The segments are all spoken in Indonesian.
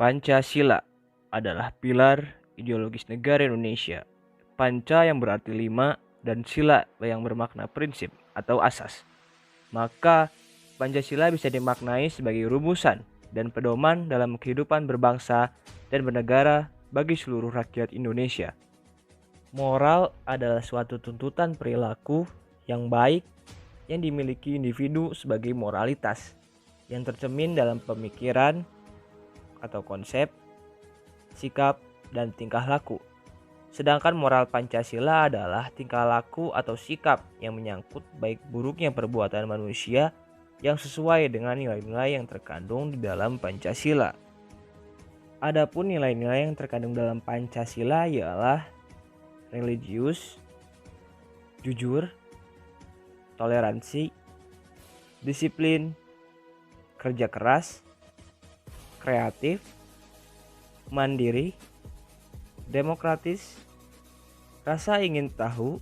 Pancasila adalah pilar ideologis negara Indonesia. Panca yang berarti 5 dan sila yang bermakna prinsip atau asas. Maka Pancasila bisa dimaknai sebagai rumusan dan pedoman dalam kehidupan berbangsa dan bernegara bagi seluruh rakyat Indonesia. Moral adalah suatu tuntutan perilaku yang baik yang dimiliki individu sebagai moralitas yang tercermin dalam pemikiran atau konsep, sikap, dan tingkah laku. Sedangkan moral Pancasila adalah tingkah laku atau sikap yang menyangkut baik buruknya perbuatan manusia yang sesuai dengan nilai-nilai yang terkandung di dalam Pancasila. Adapun nilai-nilai yang terkandung dalam Pancasila ialah religius, jujur, toleransi, disiplin, kerja keras, kreatif, mandiri, demokratis, rasa ingin tahu,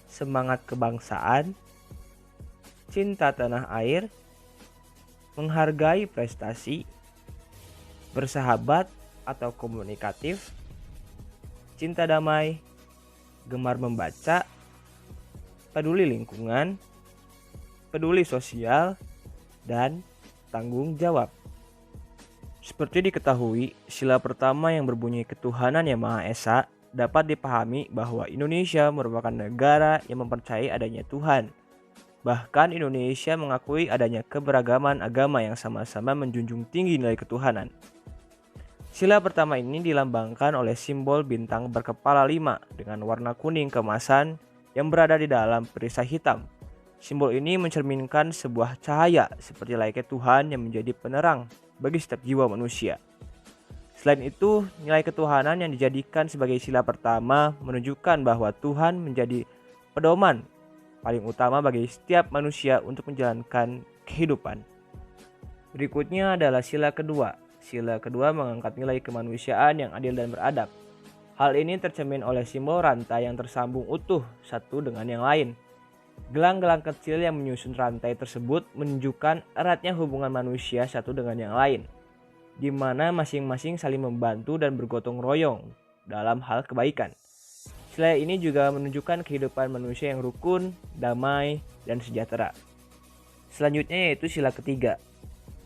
semangat kebangsaan, cinta tanah air, menghargai prestasi, bersahabat atau komunikatif, cinta damai, gemar membaca, peduli lingkungan, peduli sosial, dan tanggung jawab. Seperti diketahui, sila pertama yang berbunyi ketuhanan yang Maha Esa dapat dipahami bahwa Indonesia merupakan negara yang mempercayai adanya Tuhan. Bahkan Indonesia mengakui adanya keberagaman agama yang sama-sama menjunjung tinggi nilai ketuhanan. Sila pertama ini dilambangkan oleh simbol bintang berkepala 5 dengan warna kuning keemasan yang berada di dalam perisai hitam. Simbol ini mencerminkan sebuah cahaya seperti layaknya Tuhan yang menjadi penerang bagi setiap jiwa manusia. Selain itu, nilai ketuhanan yang dijadikan sebagai sila pertama menunjukkan bahwa Tuhan menjadi pedoman paling utama bagi setiap manusia untuk menjalankan kehidupan. Berikutnya adalah sila kedua. Sila kedua mengangkat nilai kemanusiaan yang adil dan beradab. Hal ini tercermin oleh simbol rantai yang tersambung utuh satu dengan yang lain. Gelang-gelang kecil yang menyusun rantai tersebut menunjukkan eratnya hubungan manusia satu dengan yang lain, di mana masing-masing saling membantu dan bergotong royong dalam hal kebaikan. Sila ini juga menunjukkan kehidupan manusia yang rukun, damai, dan sejahtera. Selanjutnya yaitu sila ketiga,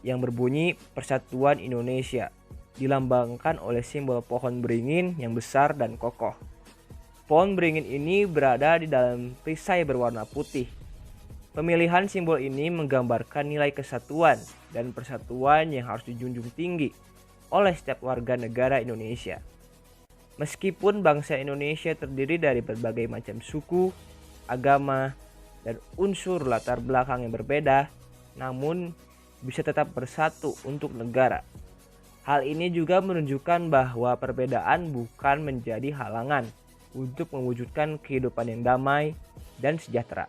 yang berbunyi Persatuan Indonesia, dilambangkan oleh simbol pohon beringin yang besar dan kokoh. Pohon beringin ini berada di dalam perisai berwarna putih. Pemilihan simbol ini menggambarkan nilai kesatuan dan persatuan yang harus dijunjung tinggi oleh setiap warga negara Indonesia. Meskipun bangsa Indonesia terdiri dari berbagai macam suku, agama, dan unsur latar belakang yang berbeda, namun bisa tetap bersatu untuk negara. Hal ini juga menunjukkan bahwa perbedaan bukan menjadi halangan untuk mewujudkan kehidupan yang damai dan sejahtera.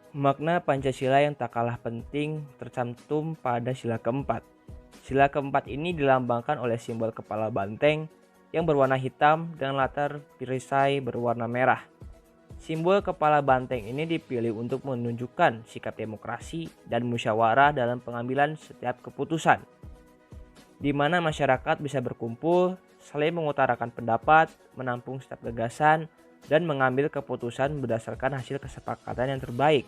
Makna Pancasila yang tak kalah penting tercantum pada sila keempat. Sila keempat ini dilambangkan oleh simbol kepala banteng yang berwarna hitam dan latar perisai berwarna merah. Simbol kepala banteng ini dipilih untuk menunjukkan sikap demokrasi dan musyawarah dalam pengambilan setiap keputusan, di mana masyarakat bisa berkumpul, saling mengutarakan pendapat, menampung setiap gagasan, dan mengambil keputusan berdasarkan hasil kesepakatan yang terbaik.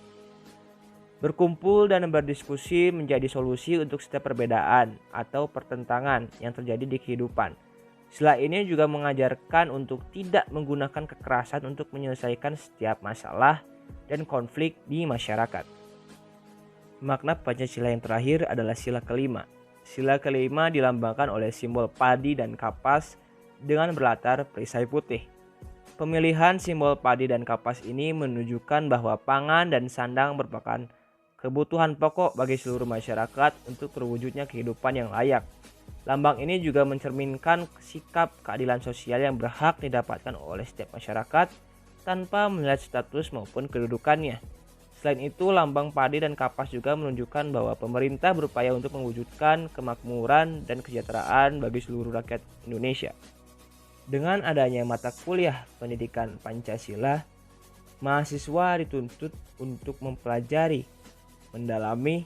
Berkumpul dan berdiskusi menjadi solusi untuk setiap perbedaan atau pertentangan yang terjadi di kehidupan. Sila ini juga mengajarkan untuk tidak menggunakan kekerasan untuk menyelesaikan setiap masalah dan konflik di masyarakat. Makna Pancasila yang terakhir adalah sila kelima. Sila kelima dilambangkan oleh simbol padi dan kapas dengan berlatar perisai putih. Pemilihan simbol padi dan kapas ini menunjukkan bahwa pangan dan sandang merupakan kebutuhan pokok bagi seluruh masyarakat untuk terwujudnya kehidupan yang layak. Lambang ini juga mencerminkan sikap keadilan sosial yang berhak didapatkan oleh setiap masyarakat tanpa melihat status maupun kedudukannya. Selain itu, lambang padi dan kapas juga menunjukkan bahwa pemerintah berupaya untuk mewujudkan kemakmuran dan kesejahteraan bagi seluruh rakyat Indonesia. Dengan adanya mata kuliah pendidikan Pancasila, mahasiswa dituntut untuk mempelajari, mendalami,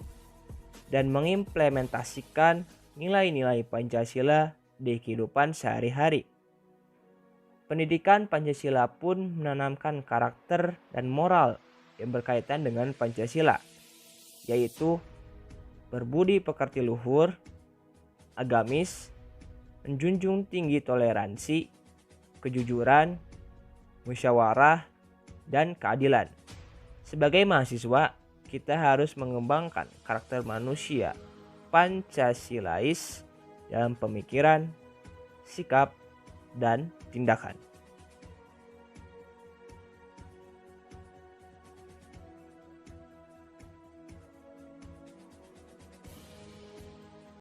dan mengimplementasikan nilai-nilai Pancasila di kehidupan sehari-hari. Pendidikan Pancasila pun menanamkan karakter dan moral yang berkaitan dengan Pancasila, yaitu berbudi pekerti luhur, agamis, menjunjung tinggi toleransi, kejujuran, musyawarah, dan keadilan. Sebagai mahasiswa, kita harus mengembangkan karakter manusia Pancasilais dalam pemikiran, sikap, dan tindakan.